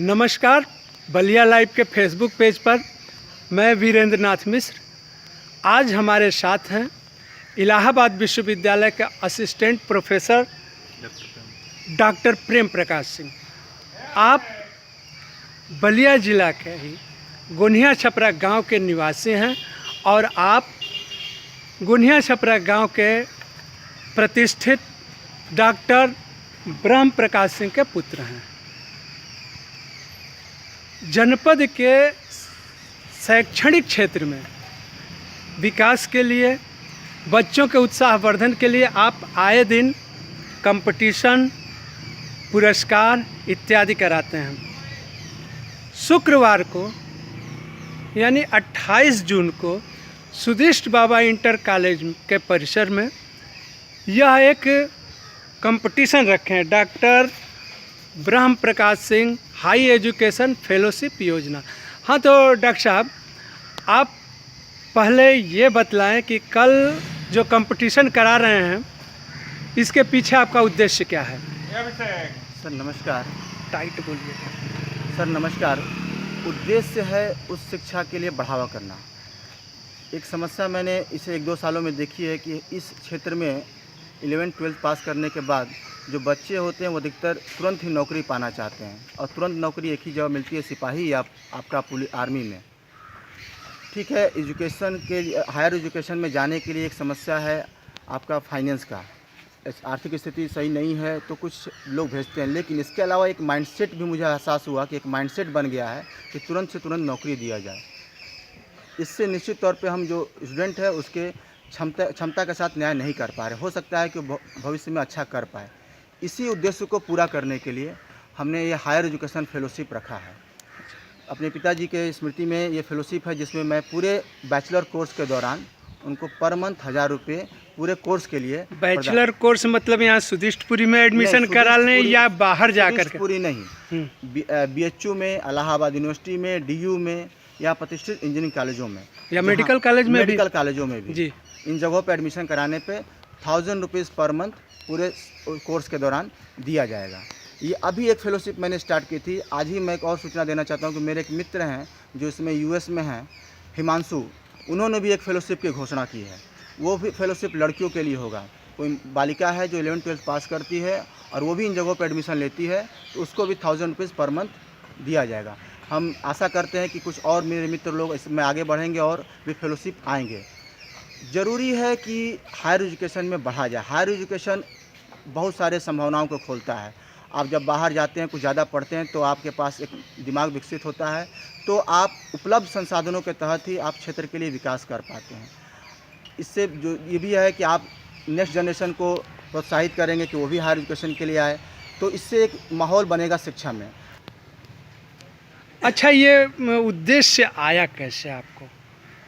नमस्कार। बलिया लाइव के Facebook page पर मैं वीरेंद्र नाथ मिश्र। आज हमारे साथ हैं इलाहाबाद विश्वविद्यालय के assistant professor doctor Prem Prakash Singh. आप बलिया जिला के ही गुनिया छपरा गांव के निवासी हैं और आप गुनिया छपरा गांव के प्रतिष्ठित डॉक्टर ब्रह्म प्रकाश सिंह के पुत्र हैं। जनपद के शैक्षणिक क्षेत्र में विकास के लिए, बच्चों के उत्साहवर्धन के लिए आप आए दिन कंपटीशन, पुरस्कार इत्यादि कराते हैं। शुक्रवार को यानी 28 जून को सुदिष्ट बाबा इंटर कॉलेज के परिसर में यह एक कंपटीशन रखे हैं, डॉक्टर ब्रह्म Prakash Singh high education fellowship योजना। हाँ, तो डॉक्टर साहब, आप पहले ये बतलाएं कि कल जो कंपटीशन करा रहे हैं इसके पीछे आपका उद्देश्य क्या है? सर नमस्कार। टाइट बोलिए। सर नमस्कार। उद्देश्य है उस शिक्षा के लिए बढ़ावा करना। एक समस्या मैंने इसे 1-2 सालों में देखी है कि इस क्षेत्र में 11th-12th पास करने के बाद जो बच्चे होते हैं वो अधिकतर तुरंत ही नौकरी पाना चाहते हैं और तुरंत नौकरी एक ही जगह मिलती है, सिपाही या आपका पुलिस आर्मी में। ठीक है, एजुकेशन के लिए, हायर एजुकेशन में जाने के लिए एक समस्या है आपका फाइनेंस का। आर्थिक स्थिति सही नहीं है तो कुछ लोग भेजते हैं, लेकिन इसके अलावा एक माइंडसेट भी मुझे एहसास हुआ कि एक माइंडसेट बन गया है कि तुरंत से तुरंत नौकरी दिया जाए। इससे निश्चित तौर पे हम जो स्टूडेंट है उसके क्षमता के साथ न्याय नहीं कर पा रहे। हो सकता है कि भविष्य में अच्छा कर पाए। इसी उद्देश्य को पूरा करने के लिए हमने ये हायर एजुकेशन फेलोशिप रखा है। अपने पिताजी के स्मृति में ये फेलोशिप है, जिसमें मैं पूरे बैचलर कोर्स के दौरान उनको पर मंथ 1000 रुपये पूरे कोर्स के लिए। बैचलर कोर्स मतलब यहाँ सुदिष्टपुरी में एडमिशन करा लें या बाहर जाकर के? पूरी नहीं, BHU में, इलाहाबाद यूनिवर्सिटी में, DU में या प्रतिष्ठित इंजीनियरिंग कॉलेजों में या मेडिकल कॉलेज में, मेडिकल कॉलेजों में भी जी। इन जगहों पर एडमिशन कराने पे 1000 रुपीज़ पर मंथ पूरे कोर्स के दौरान दिया जाएगा। ये अभी एक फेलोशिप मैंने स्टार्ट की थी। आज ही मैं एक और सूचना देना चाहता हूँ कि मेरे एक मित्र हैं जो इसमें US में हैं, हिमांशु, उन्होंने भी एक फेलोशिप की घोषणा की है। वो भी फेलोशिप लड़कियों के लिए होगा। कोई बालिका है जो 11th-12th पास करती है और वो भी इन जगहों पर एडमिशन लेती है तो उसको भी 1000 रुपीज़ पर मंथ दिया जाएगा। हम आशा करते हैं कि कुछ और मेरे मित्र लोग इसमें आगे बढ़ेंगे और भी फेलोशिप आएंगे। ज़रूरी है कि हायर एजुकेशन में बढ़ा जाए। हायर एजुकेशन बहुत सारे संभावनाओं को खोलता है। आप जब बाहर जाते हैं, कुछ ज़्यादा पढ़ते हैं तो आपके पास एक दिमाग विकसित होता है, तो आप उपलब्ध संसाधनों के तहत ही आप क्षेत्र के लिए विकास कर पाते हैं। इससे जो ये भी है कि आप नेक्स्ट जनरेशन को प्रोत्साहित करेंगे कि वो भी हायर एजुकेशन के लिए आए, तो इससे एक माहौल बनेगा शिक्षा में। अच्छा, ये उद्देश्य आया कैसे आपको?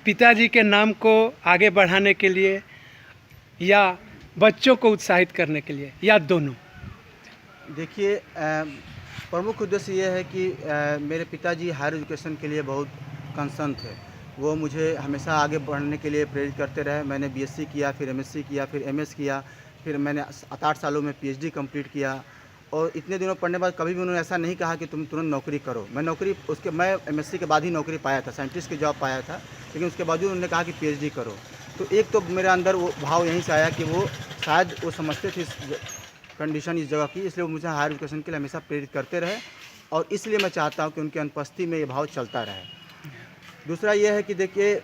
पिताजी के नाम को आगे बढ़ाने के लिए या बच्चों को उत्साहित करने के लिए या दोनों? देखिए, प्रमुख उद्देश्य ये है कि मेरे पिताजी हायर एजुकेशन के लिए बहुत कंसर्न थे। वो मुझे हमेशा आगे बढ़ने के लिए प्रेरित करते रहे। मैंने BSc किया, फिर MSc किया, फिर MS किया, फिर मैंने 7-8 सालों में PhD कंप्लीट किया और इतने दिनों पढ़ने के बाद कभी भी उन्होंने ऐसा नहीं कहा कि तुम तुरंत नौकरी करो। मैं MSc के बाद ही नौकरी पाया था, साइंटिस्ट की जॉब पाया था, लेकिन उसके बावजूद उन्होंने कहा कि PhD करो। तो एक तो मेरे अंदर वो भाव यहीं से आया कि वो शायद वो समझते थे इस कंडीशन इस जगह की, इसलिए वो मुझे हायर एजुकेशन के लिए हमेशा प्रेरित करते रहे और इसलिए मैं चाहता हूँ कि उनकी अनुपस्थिति में ये भाव चलता रहे। दूसरा ये है कि देखिए,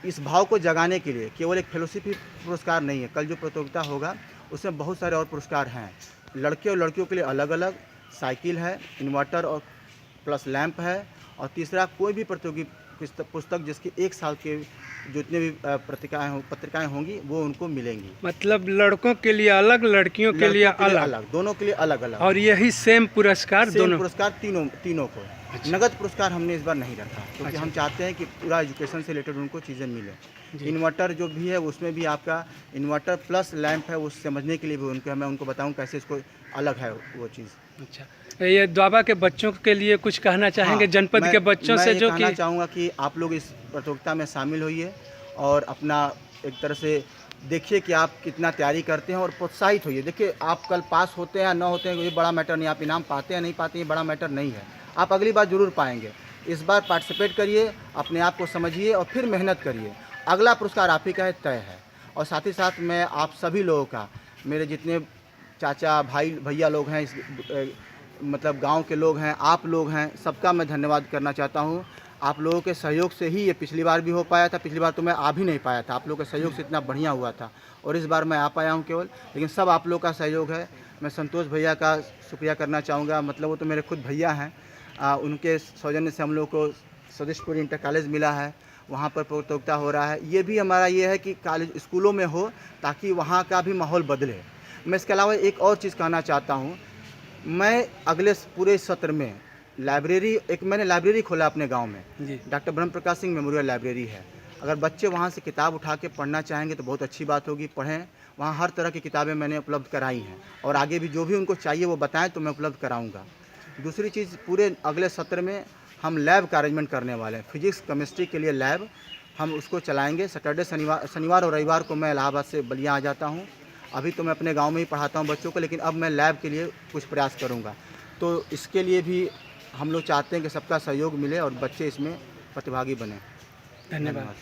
इस भाव को जगाने के लिए केवल एक फेलोशिप ही पुरस्कार नहीं है। कल जो प्रतियोगिता होगा उसमें बहुत सारे और पुरस्कार हैं। लड़के और लड़कियों के लिए अलग अलग साइकिल है, इन्वर्टर और प्लस लैंप है, और तीसरा कोई भी प्रतियोगी पुस्तक जिसकी 1 साल के जितने भी पत्रिकाएं होंगी वो उनको मिलेंगी। मतलब लड़कों के लिए अलग, लड़कियों के लिए अलग, दोनों के लिए अलग अलग। और यही सेम पुरस्कार दोनों पुरस्कार तीनों को। अच्छा। नगद पुरस्कार हमने इस बार नहीं रखा क्योंकि अच्छा। हम चाहते हैं कि पूरा एजुकेशन से रिलेटेड उनको चीज़ें मिले। इन्वर्टर जो भी है उसमें भी आपका इन्वर्टर प्लस लैंप है, वो समझने के लिए भी मैं उनको बताऊँ कैसे इसको अलग है वो चीज़। अच्छा, ये द्वाबा के बच्चों के लिए कुछ कहना चाहेंगे? हाँ, जनपद के बच्चों से जो कहना चाहूँगा कि आप लोग इस प्रतियोगिता में शामिल होइए और अपना एक तरह से देखिए कि आप कितना तैयारी करते हैं और प्रोत्साहित होइए। देखिए, आप कल पास होते हैं या ना होते हैं ये बड़ा मैटर नहीं, आप इनाम पाते हैं नहीं पाते हैं ये बड़ा मैटर नहीं है। आप अगली बार ज़रूर पाएंगे। इस बार पार्टिसिपेट करिए, अपने आप को समझिए और फिर मेहनत करिए। अगला पुरस्कार आप ही का है, तय है। और साथ ही साथ मैं आप सभी लोगों का, मेरे जितने चाचा भाई भैया लोग हैं, मतलब गांव के लोग हैं, आप लोग हैं, सबका मैं धन्यवाद करना चाहता हूं। आप लोगों के सहयोग से ही ये पिछली बार भी हो पाया था। पिछली बार तो मैं आ भी नहीं पाया था, आप लोगों के सहयोग से इतना बढ़िया हुआ था, और इस बार मैं आ पाया हूँ केवल, लेकिन सब आप लोग का सहयोग है। मैं संतोष भैया का शुक्रिया करना चाहूँगा, मतलब वो तो मेरे खुद भैया हैं। उनके सौजन्य से हम लोग को सदस्यपुर इंटर कॉलेज मिला है, वहाँ पर प्रतियोगिता हो रहा है। ये भी हमारा ये है कि कॉलेज स्कूलों में हो, ताकि वहाँ का भी माहौल बदले। मैं इसके अलावा एक और चीज़ कहना चाहता हूँ। मैं अगले पूरे सत्र में मैंने लाइब्रेरी खोला अपने गांव में जी। डॉक्टर ब्रह्म प्रकाश सिंह मेमोरियल लाइब्रेरी है। अगर बच्चे वहां से किताब उठा के पढ़ना चाहेंगे तो बहुत अच्छी बात होगी, पढ़ें। वहां हर तरह की किताबें मैंने उपलब्ध कराई हैं, और आगे भी जो भी उनको चाहिए वो बताएं तो मैं उपलब्ध कराऊंगा। दूसरी चीज़, पूरे अगले सत्र में हम लैब का अरेंजमेंट करने वाले हैं। फिजिक्स केमिस्ट्री के लिए लैब हम उसको चलाएँगे। सैटरडे शनिवार और रविवार को मैं इलाहाबाद से बलिया आ जाता हूँ। अभी तो मैं अपने गांव में ही पढ़ाता हूं बच्चों को, लेकिन अब मैं लैब के लिए कुछ प्रयास करूंगा। तो इसके लिए भी हम लोग चाहते हैं कि सबका सहयोग मिले और बच्चे इसमें प्रतिभागी बने। धन्यवाद।